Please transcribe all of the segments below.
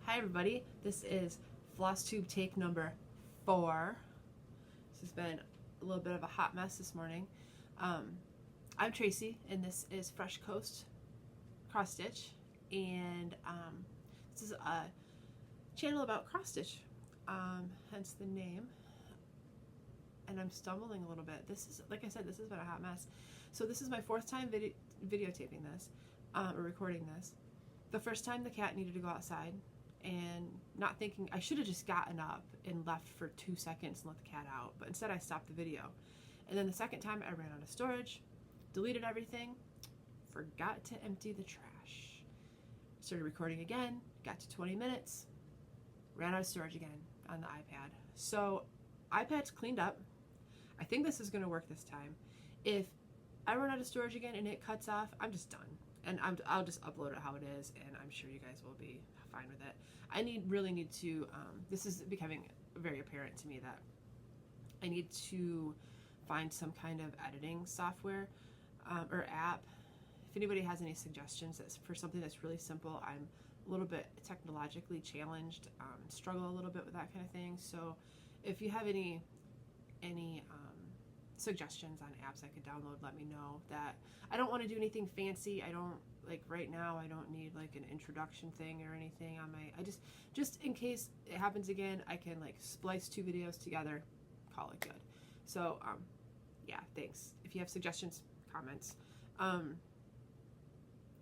Hi everybody, this is Flosstube take number 4. This has been a little bit of a hot mess this morning. I'm Tracy and this is Fresh Coast Cross Stitch, and this is a channel about cross stitch, hence the name. And I'm stumbling a little bit. This is, like I said, this has been a hot mess. So this is my 4th time videotaping this, or recording this. The first time the cat needed to go outside, and not thinking, I should have just gotten up and left for 2 seconds and let the cat out, but instead I stopped the video. And then the second time I ran out of storage, deleted everything, forgot to empty the trash. Started recording again, got to 20 minutes, ran out of storage again on the iPad. So iPad's cleaned up. I think this is going to work this time. If I run out of storage again and it cuts off, I'm just done. And I'll just upload it how it is, and I'm sure you guys will be fine with it. I really need to, this is becoming very apparent to me that I need to find some kind of editing software or app. If anybody has any suggestions that's for something that's really simple, I'm a little bit technologically challenged, struggle a little bit with that kind of thing. So if you have any suggestions on apps I could download, let me know. That I don't want to do anything fancy. I don't, like right now, I don't need like an introduction thing or anything on my, I just in case it happens again, I can like splice 2 videos together, call it good. So yeah, thanks. If you have suggestions, comments.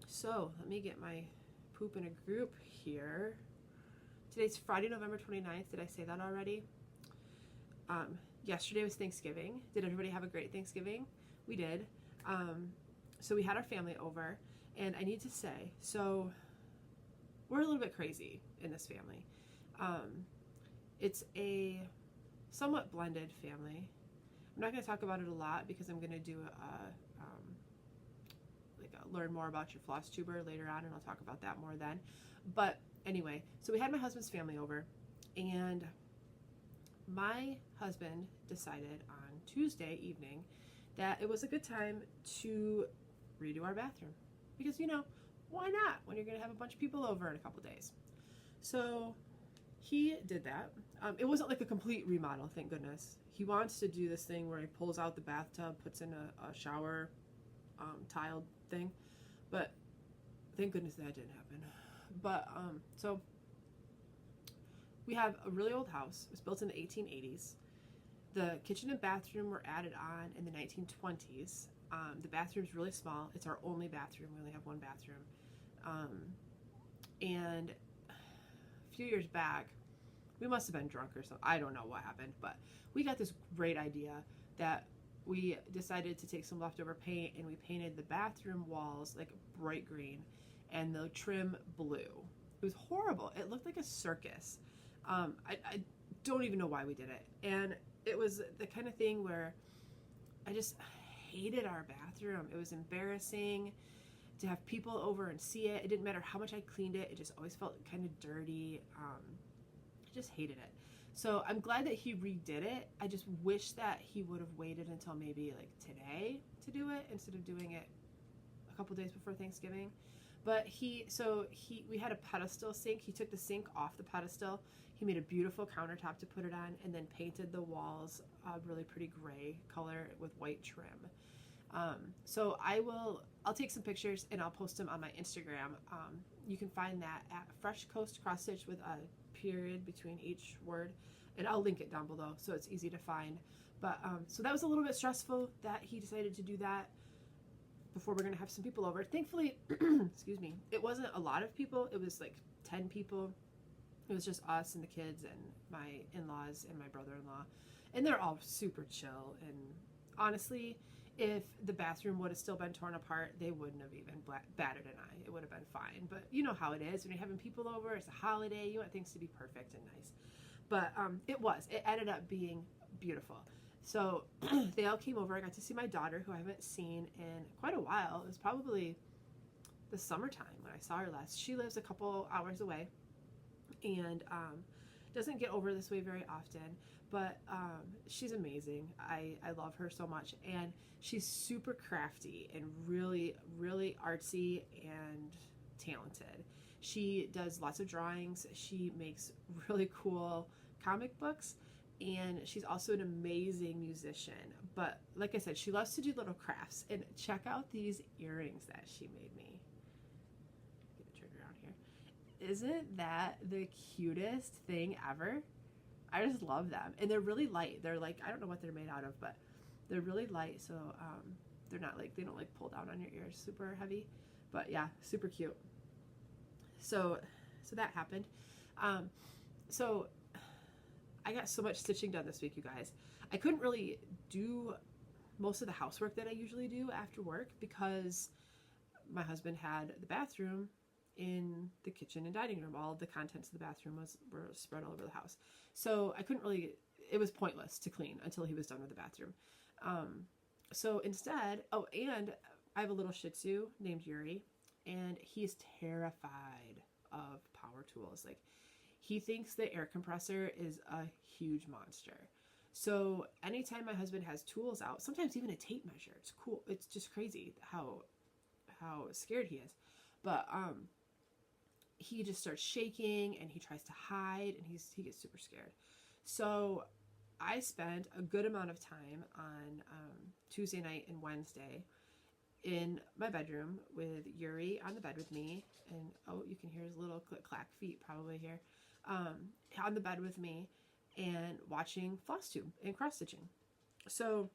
So let me get my poop in a group here. Today's Friday, November 29th. Did I say that already? Yesterday was Thanksgiving. Did everybody have a great Thanksgiving? We did. So we had our family over, and I need to say, so we're a little bit crazy in this family. It's a somewhat blended family. I'm not going to talk about it a lot because I'm going to do learn more about your Flosstuber later on, and I'll talk about that more then. But anyway, so we had my husband's family over, and my husband decided on Tuesday evening that it was a good time to redo our bathroom. Because, you know, why not when you're going to have a bunch of people over in a couple days? So he did that. It wasn't like a complete remodel, thank goodness. He wants to do this thing where he pulls out the bathtub, puts in a shower tiled thing. But thank goodness that didn't happen. But so we have a really old house. It was built in the 1880s. The kitchen and bathroom were added on in the 1920s. The bathroom's really small. It's our only bathroom. We only have one bathroom. And a few years back, we must have been drunk or something. I don't know what happened, but we got this great idea that we decided to take some leftover paint, and we painted the bathroom walls like bright green and the trim blue. It was horrible. It looked like a circus. I don't even know why we did it. And it was the kind of thing where I just hated our bathroom. It was embarrassing to have people over and see it. It didn't matter how much I cleaned it. It just always felt kind of dirty. I just hated it. So I'm glad that he redid it. I just wish that he would have waited until maybe like today to do it instead of doing it a couple days before Thanksgiving. But we had a pedestal sink. He took the sink off the pedestal. He made a beautiful countertop to put it on, and then painted the walls a really pretty gray color with white trim. So I'll take some pictures and I'll post them on my Instagram. You can find that at Fresh Coast Cross Stitch with a period between each word, and I'll link it down below so it's easy to find. But so that was a little bit stressful that he decided to do that before we're going to have some people over. Thankfully, excuse me, it wasn't a lot of people. It was like 10 people. It was just us and the kids and my in-laws and my brother-in-law. And they're all super chill. And honestly, if the bathroom would have still been torn apart, they wouldn't have even batted an eye. It would have been fine. But you know how it is when you're having people over. It's a holiday. You want things to be perfect and nice. But it ended up being beautiful. So they all came over. I got to see my daughter, who I haven't seen in quite a while. It was probably the summertime when I saw her last. She lives a couple hours away, and doesn't get over this way very often, but she's amazing. I love her so much, and she's super crafty and really, really artsy and talented. She does lots of drawings. She makes really cool comic books, and she's also an amazing musician. But like I said, she loves to do little crafts. And check out these earrings that she made me. Get it turned around here. Isn't that the cutest thing ever? I just love them. And they're really light. They're like, I don't know what they're made out of, but they're really light. So they're not like, they don't like pull down on your ears super heavy. But yeah, super cute. So that happened. So I got so much stitching done this week, you guys. I couldn't really do most of the housework that I usually do after work because my husband had the bathroom in the kitchen and dining room. All of the contents of the bathroom were spread all over the house. So I couldn't really, it was pointless to clean until he was done with the bathroom. So instead, oh, and I have a little Shih Tzu named Yuri, and he's terrified of power tools. Like, he thinks the air compressor is a huge monster. So anytime my husband has tools out, sometimes even a tape measure, it's cool. It's just crazy how scared he is. But he just starts shaking and he tries to hide and he gets super scared. So I spent a good amount of time on Tuesday night and Wednesday in my bedroom with Yuri on the bed with me. And oh, you can hear his little click-clack feet probably here. On the bed with me and watching Flosstube and cross-stitching. So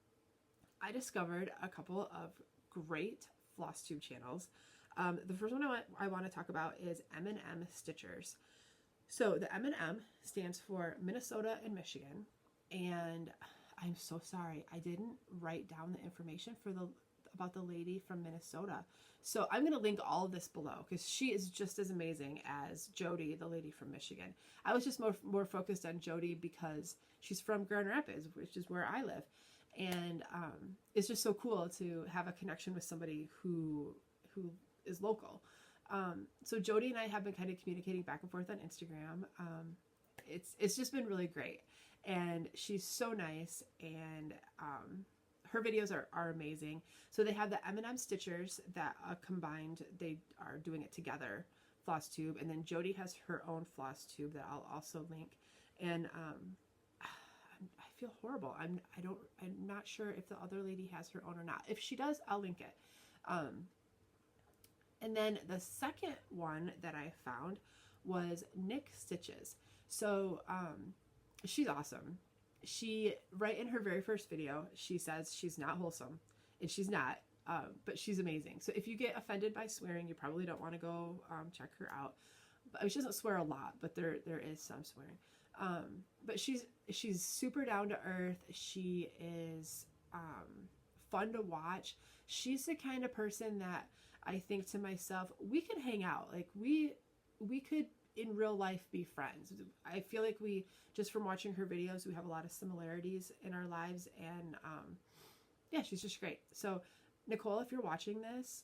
I discovered a couple of great Flosstube channels. The first one I want to talk about is M&M Stitchers. So the M&M stands for Minnesota and Michigan. And I'm so sorry, I didn't write down the information about the lady from Minnesota. So I'm going to link all of this below because she is just as amazing as Jody, the lady from Michigan. I was just more focused on Jody because she's from Grand Rapids, which is where I live. And it's just so cool to have a connection with somebody who is local. So Jody and I have been kind of communicating back and forth on Instagram. It's just been really great. And she's so nice, and her videos are amazing. So they have the M&M Stitchers that combined, they are doing it together, Flosstube, and then Jody has her own Flosstube that I'll also link. And I feel horrible. I'm not sure if the other lady has her own or not. If she does, I'll link it. And then the second one that I found was Nick Stitches. So she's awesome. She, right in her very first video, she says she's not wholesome, and she's not, but she's amazing. So if you get offended by swearing, you probably don't want to go check her out. But she doesn't swear a lot, but there is some swearing. But she's super down to earth. She is fun to watch. She's the kind of person that I think to myself, we could hang out. Like we could in real life be friends. I feel like we, just from watching her videos, we have a lot of similarities in our lives, and yeah, she's just great. So Nicole, if you're watching this,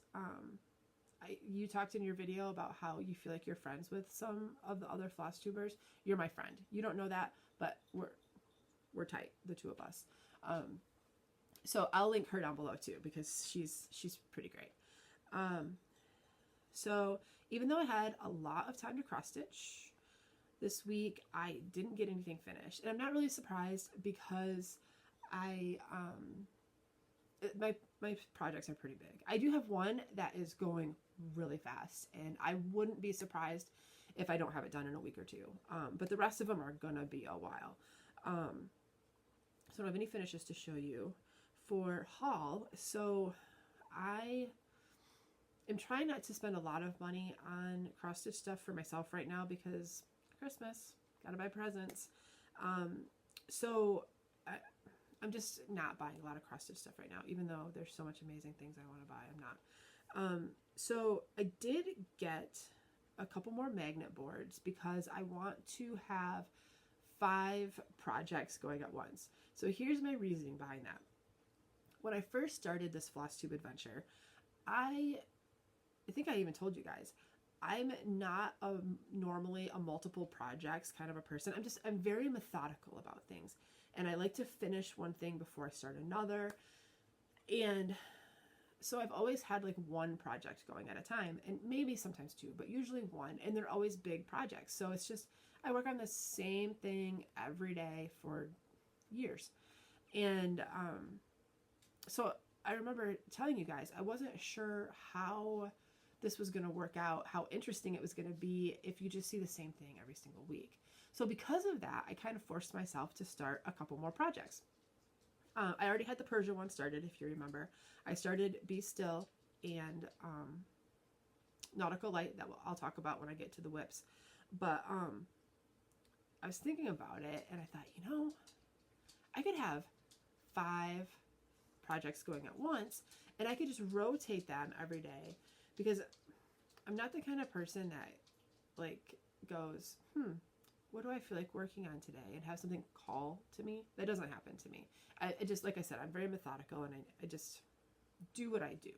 you talked in your video about how you feel like you're friends with some of the other Flosstubers. You're my friend. You don't know that, but we're tight, the two of us. So I'll link her down below too, because she's pretty great. So even though I had a lot of time to cross stitch this week, I didn't get anything finished. And I'm not really surprised because my projects are pretty big. I do have one that is going really fast, and I wouldn't be surprised if I don't have it done in a week or two. But the rest of them are gonna be a while. So I don't have any finishes to show you for haul. So I am trying not to spend a lot of money on cross stitch stuff for myself right now because Christmas, gotta buy presents. So I'm just not buying a lot of cross stitch stuff right now, even though there's so much amazing things I want to buy. I'm not. So I did get a couple more magnet boards because I want to have 5 projects going at once. So here's my reasoning behind that. When I first started this Flosstube adventure, I think I even told you guys, I'm not normally a multiple projects kind of a person. I'm very methodical about things. And I like to finish one thing before I start another. And So I've always had like one project going at a time, and maybe sometimes two, but usually one, and they're always big projects. So it's just, I work on the same thing every day for years. And so I remember telling you guys, I wasn't sure how this was going to work out, how interesting it was going to be if you just see the same thing every single week. So because of that, I kind of forced myself to start a couple more projects. I already had the Persia one started, if you remember. I started Be Still and Nautical Light, that I'll talk about when I get to the whips. But I was thinking about it, and I thought, I could have 5 projects going at once, and I could just rotate them every day, because I'm not the kind of person that like goes, what do I feel like working on today, and have something call to me. That doesn't happen to me. I just, like I said, I'm very methodical, and I just do what I do.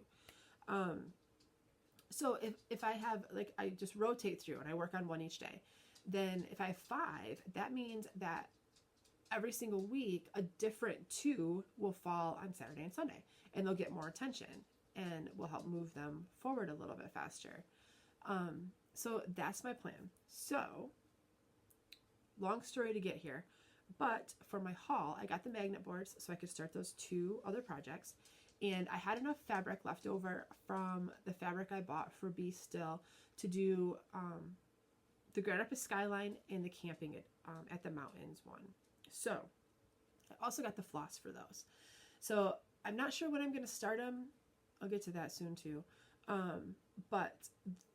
So if I have, like, I just rotate through and I work on one each day, then if I have 5, that means that every single week a different 2 will fall on Saturday and Sunday, and they'll get more attention and will help move them forward a little bit faster. So that's my plan. So long story to get here, but for my haul, I got the magnet boards so I could start those 2 other projects, and I had enough fabric left over from the fabric I bought for Be Still to do the Grand Rapids Skyline and the camping at the mountains one. So I also got the floss for those. So I'm not sure when I'm going to start them. I'll get to that soon too. But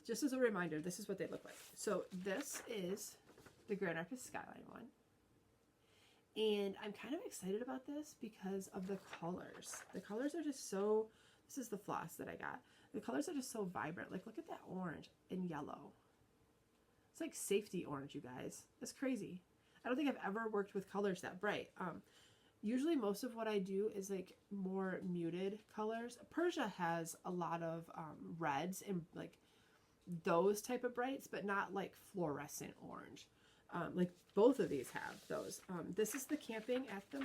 just as a reminder, this is what they look like. So this is the Grand Rapids Skyline one. And I'm kind of excited about this because of the colors. The colors are just so, this is the floss that I got. The colors are just so vibrant. Like, look at that orange and yellow. It's like safety orange, you guys. That's crazy. I don't think I've ever worked with colors that bright. Usually most of what I do is like more muted colors. Persia has a lot of reds and like those type of brights, but not like fluorescent orange. Like both of these have those. This is the camping at the,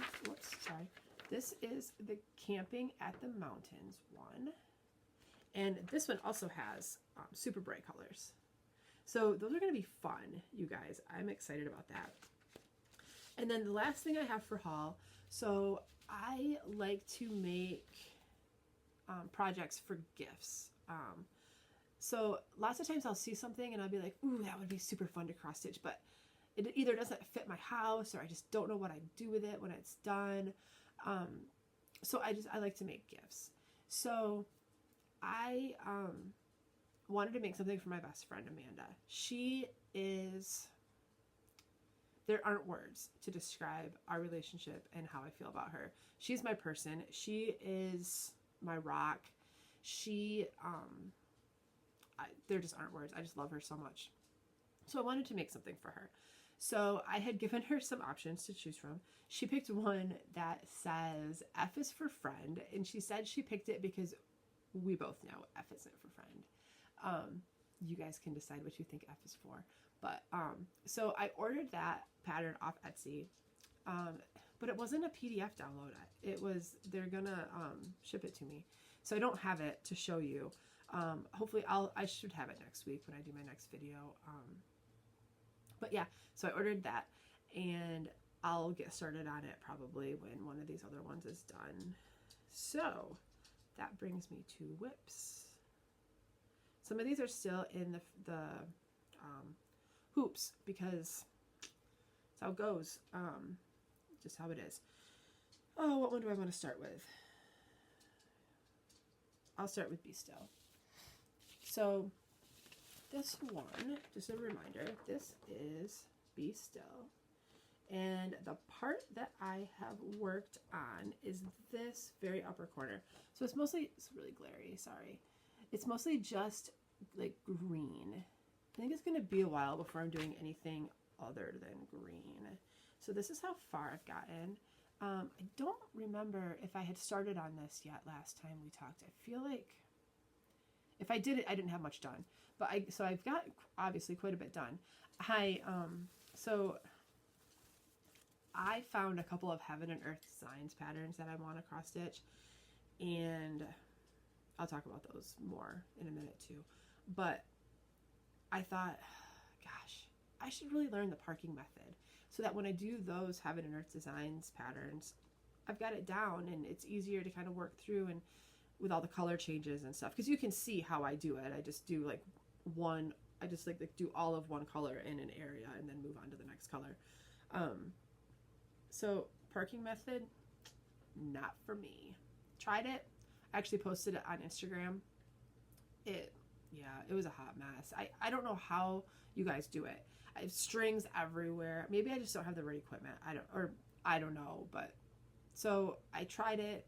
This is the camping at the mountains one. And this one also has super bright colors. So those are going to be fun, you guys. I'm excited about that. And then the last thing I have for haul, so I like to make projects for gifts. So lots of times I'll see something and I'll be like, ooh, that would be super fun to cross stitch, but it either doesn't fit my house or I just don't know what I do with it when it's done. So I like to make gifts. So I wanted to make something for my best friend, Amanda. There aren't words to describe our relationship and how I feel about her. She's my person. She is my rock. There just aren't words. I just love her so much. So I wanted to make something for her. So I had given her some options to choose from. She picked one that says F is for friend, and she said she picked it because we both know F isn't for friend. You guys can decide what you think F is for. But so I ordered that pattern off Etsy, but it wasn't a PDF download. They're gonna ship it to me, so I don't have it to show you. Hopefully I should have it next week when I do my next video. But yeah, so I ordered that, and I'll get started on it probably when one of these other ones is done. So that brings me to whips. Some of these are still in the hoops because that's how it goes. Just how it is. Oh, what one do I want to start with? I'll start with Be Still. So this one, just a reminder, this is Be Still. And the part that I have worked on is this very upper corner. So it's really glary, sorry. It's mostly just like green. I think it's going to be a while before I'm doing anything other than green. So this is how far I've gotten. I don't remember if I had started on this yet last time we talked. I feel like if I did it, I didn't have much done. But so I've got obviously quite a bit done. So I found a couple of Heaven and Earth Designs patterns that I want to cross stitch, and I'll talk about those more in a minute too. But I thought, gosh, I should really learn the parking method so that when I do those Heaven and Earth Designs patterns, I've got it down and it's easier to kind of work through and with all the color changes and stuff. Because you can see how I do it. I just do like one, I just like do all of one color in an area and then move on to the next color. So parking method, not for me. Tried it. I actually posted it on Instagram. It was a hot mess. I don't know how you guys do it. I have strings everywhere. Maybe I just don't have the right equipment. I don't know, but so I tried it,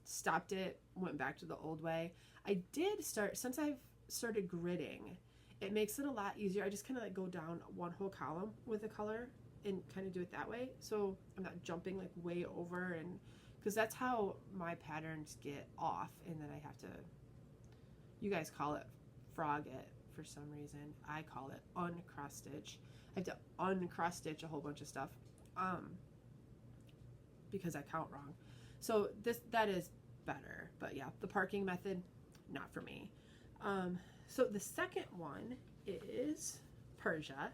stopped it, went back to the old way. I did start, since I've started gridding, it makes it a lot easier. I just kind of like go down one whole column with a color and kind of do it that way. So I'm not jumping like way over, and because that's how my patterns get off. And then I have to, you guys call it frog it for some reason. I call it uncross stitch. I have to uncross stitch a whole bunch of stuff because I count wrong. So that is better. But yeah, the parking method, not for me. So the second one is Persia,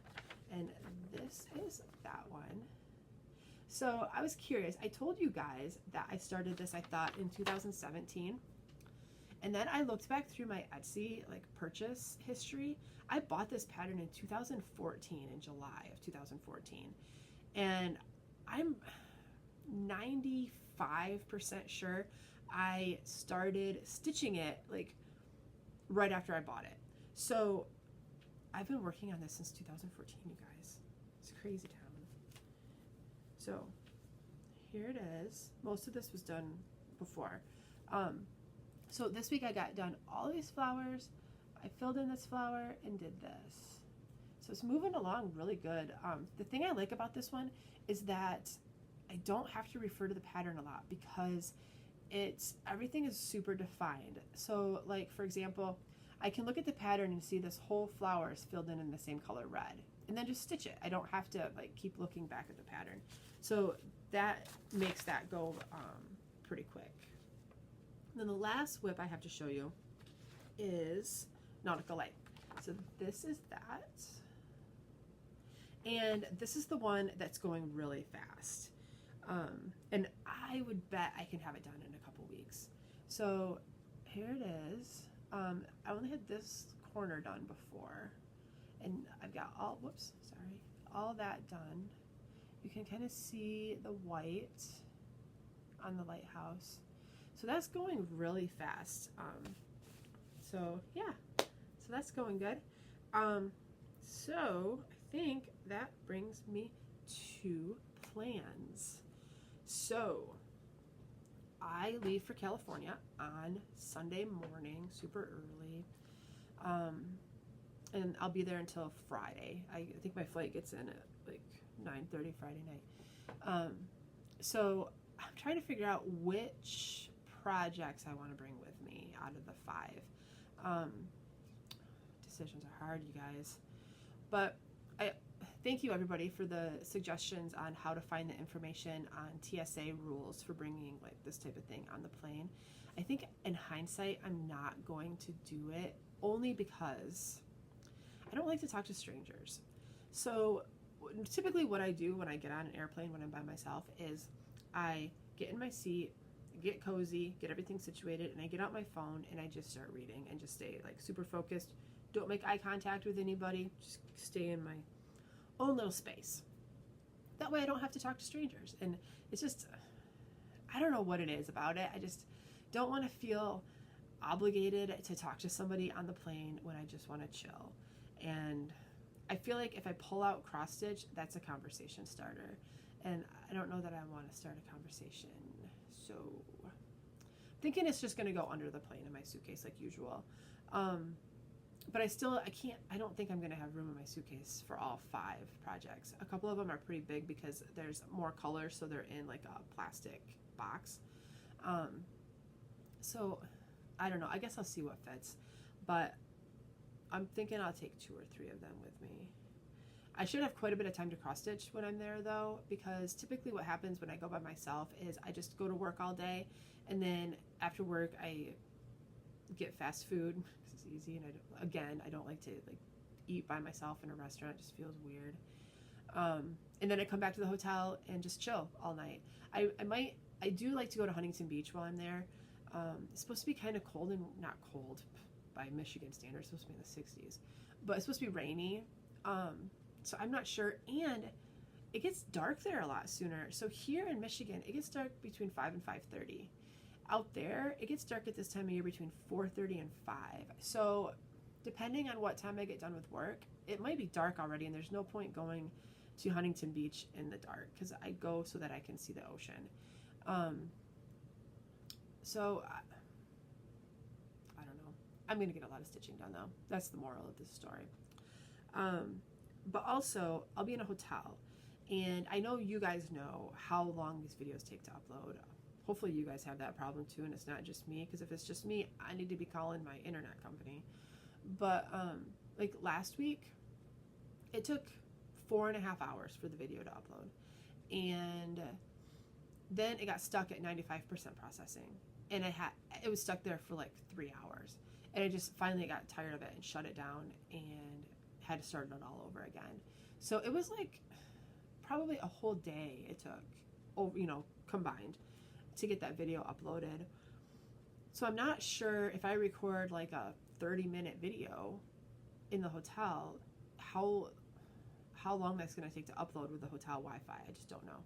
and this is that one. So I was curious. I told you guys that I started this, I thought, in 2017. And then I looked back through my Etsy like purchase history. I bought this pattern in 2014, in July of 2014. And I'm 95% sure I started stitching it like right after I bought it. So I've been working on this since 2014, you guys. It's crazy town. So here it is. Most of this was done before. So this week I got done all these flowers. I filled in this flower and did this. So it's moving along really good. The thing I like about this one is that I don't have to refer to the pattern a lot because everything is super defined. So like, for example, I can look at the pattern and see this whole flower is filled in the same color red, and then just stitch it. I don't have to like keep looking back at the pattern. So that makes that go pretty quick. And then the last whip I have to show you is Nautical Light. So this is that. And this is the one that's going really fast. And I would bet I can have it done in a couple weeks. So here it is. I only had this corner done before, and I've got all that done. You can kind of see the white on the lighthouse. So that's going really fast. So yeah, so that's going good. So I think that brings me to plans. So I leave for California on Sunday morning, super early. And I'll be there until Friday. I think my flight gets in at like 9:30 Friday night. So I'm trying to figure out which projects I want to bring with me out of the 5. Decisions are hard, you guys. But I thank you everybody for the suggestions on how to find the information on TSA rules for bringing like this type of thing on the plane. I think in hindsight, I'm not going to do it only because I don't like to talk to strangers. So typically what I do when I get on an airplane when I'm by myself is I get in my seat, get cozy, get everything situated, and I get out my phone and I just start reading and just stay like super focused. Don't make eye contact with anybody. Just stay in my own little space. That way I don't have to talk to strangers. And it's just, I don't know what it is about it. I just don't want to feel obligated to talk to somebody on the plane when I just want to chill. And I feel like if I pull out cross stitch, that's a conversation starter. And I don't know that I want to start a conversation. So I'm thinking it's just going to go under the plane in my suitcase like usual. But I don't think I'm going to have room in my suitcase for all 5 projects. A couple of them are pretty big because there's more colors, so they're in like a plastic box. So I don't know. I guess I'll see what fits. But I'm thinking I'll take 2 or 3 of them with me. I should have quite a bit of time to cross stitch when I'm there though, because typically what happens when I go by myself is I just go to work all day, and then after work I get fast food because it's easy, and I don't like to like eat by myself in a restaurant. It just feels weird. And then I come back to the hotel and just chill all night. I do like to go to Huntington Beach while I'm there. It's supposed to be kind of cold, and not cold by Michigan standards. It's supposed to be in the 60s, but it's supposed to be rainy. So I'm not sure. And it gets dark there a lot sooner. So here in Michigan, it gets dark between 5 and 5:30. Out there, it gets dark at this time of year between 4:30 and 5. So depending on what time I get done with work, it might be dark already, and there's no point going to Huntington Beach in the dark because I go so that I can see the ocean. So I don't know. I'm going to get a lot of stitching done though. That's the moral of this story. But also, I'll be in a hotel, and I know you guys know how long these videos take to upload. Hopefully you guys have that problem too, and it's not just me, because if it's just me, I need to be calling my internet company. But like last week, it took 4.5 hours for the video to upload, and then it got stuck at 95% processing, and it was stuck there for like 3 hours, and I just finally got tired of it and shut it down and had to start it all over again. So it was like probably a whole day it took, combined, to get that video uploaded. So I'm not sure if I record like a 30-minute video in the hotel, how long that's going to take to upload with the hotel Wi-Fi. I just don't know.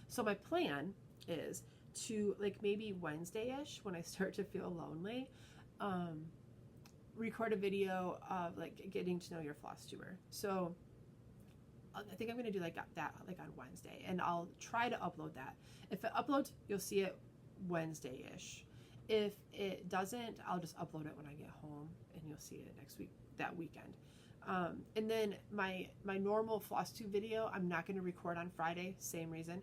So my plan is to, like, maybe Wednesday-ish, when I start to feel lonely, record a video of like getting to know your Flosstuber. So I think I'm going to do like that like on Wednesday, and I'll try to upload that. If it uploads, you'll see it Wednesday-ish. If it doesn't, I'll just upload it when I get home, and you'll see it next week, that weekend. And then my normal Flosstube video, I'm not going to record on Friday, same reason.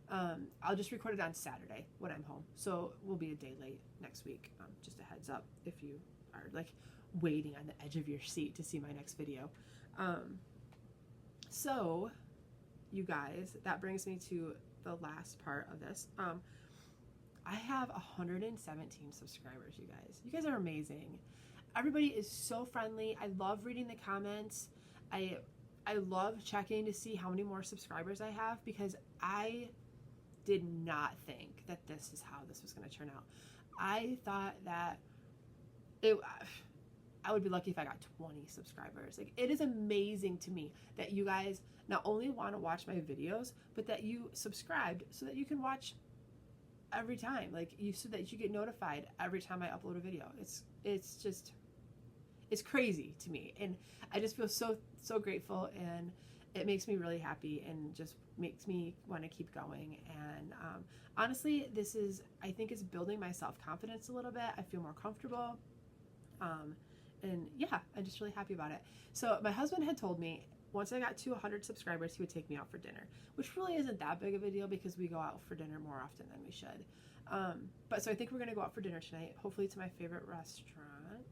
I'll just record it on Saturday when I'm home. So we'll be a day late next week. Just a heads up if you are like waiting on the edge of your seat to see my next video. So you guys, that brings me to the last part of this. I have 117 subscribers, you guys. You guys are amazing. Everybody is so friendly. I love reading the comments. I love checking to see how many more subscribers I have, because I did not think that this is how this was going to turn out. I thought that I would be lucky if I got 20 subscribers. Like, it is amazing to me that you guys not only want to watch my videos, but that you subscribed so that you can watch every time, so that you get notified every time I upload a video. It's crazy to me, and I just feel so grateful, and it makes me really happy, and just makes me want to keep going. And honestly, I think it's building my self-confidence a little bit. I feel more comfortable, and yeah, I'm just really happy about it. So my husband had told me once I got to 100 subscribers, he would take me out for dinner, which really isn't that big of a deal because we go out for dinner more often than we should. But so I think we're going to go out for dinner tonight, hopefully to my favorite restaurant.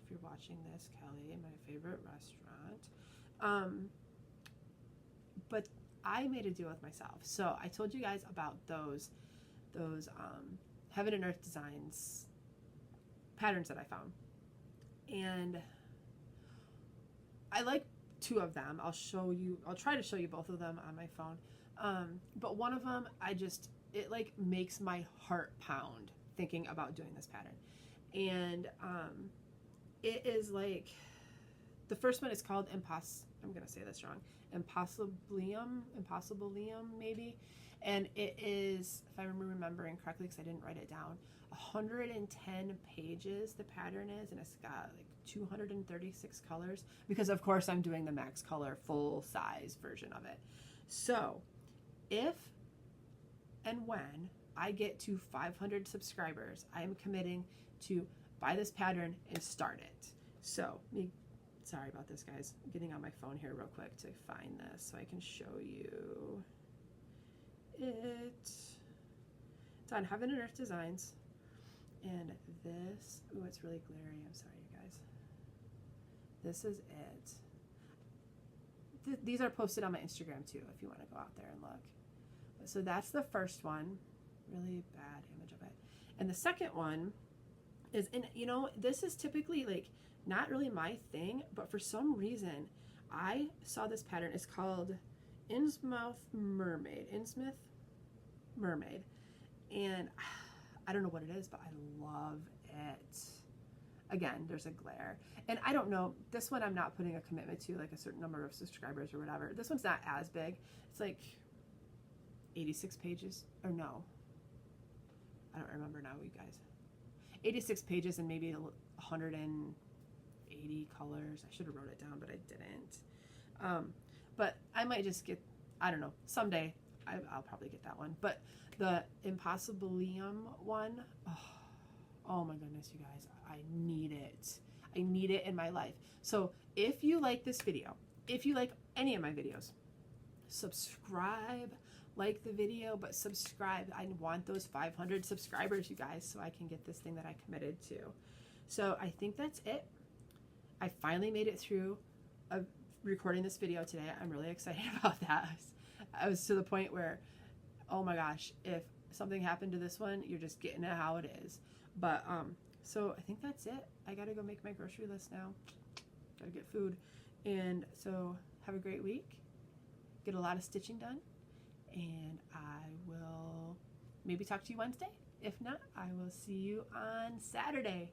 If you're watching this, Kelly, my favorite restaurant. But I made a deal with myself. So I told you guys about those Heaven and Earth Designs patterns that I found. And I like 2 of them. I'll try to show you both of them on my phone. But one of them, it like makes my heart pound thinking about doing this pattern. And it is like, the first one is called I'm going to say this wrong. Impossibilium maybe. And it is, if I'm remembering correctly, because I didn't write it down, 110 pages the pattern is, and it's got like 236 colors, because of course I'm doing the max color full size version of it. So if and when I get to 500 subscribers, I am committing to buy this pattern and start it. So sorry about this, guys. I'm getting on my phone here real quick to find this so I can show you it. It's on Heaven and Earth Designs. And this, it's really glary. I'm sorry, you guys. This is it. These are posted on my Instagram too, if you want to go out there and look. So that's the first one. Really bad image of it. And the second one is, and you know, this is typically like not really my thing, but for some reason I saw this pattern. It's called Innsmouth Mermaid. And I don't know what it is, but I love it. Again, there's a glare. And I don't know, this one I'm not putting a commitment to, like a certain number of subscribers or whatever. This one's not as big. It's like 86 pages, or no. I don't remember now, you guys. 86 pages and maybe 180 colors. I should have wrote it down, but I didn't. But I might just get, I don't know, someday I'll probably get that one. But the Impossibilium one, oh my goodness, you guys, I need it. I need it in my life. So if you like this video, if you like any of my videos, subscribe, like the video, but subscribe. I want those 500 subscribers, you guys, so I can get this thing that I committed to. So I think that's it. I finally made it through recording this video today. I'm really excited about that. I was to the point where, oh my gosh, if something happened to this one, you're just getting it how it is. But so I think that's it. I gotta go make my grocery list now. Gotta get food. And so have a great week. Get a lot of stitching done. And I will maybe talk to you Wednesday. If not, I will see you on Saturday.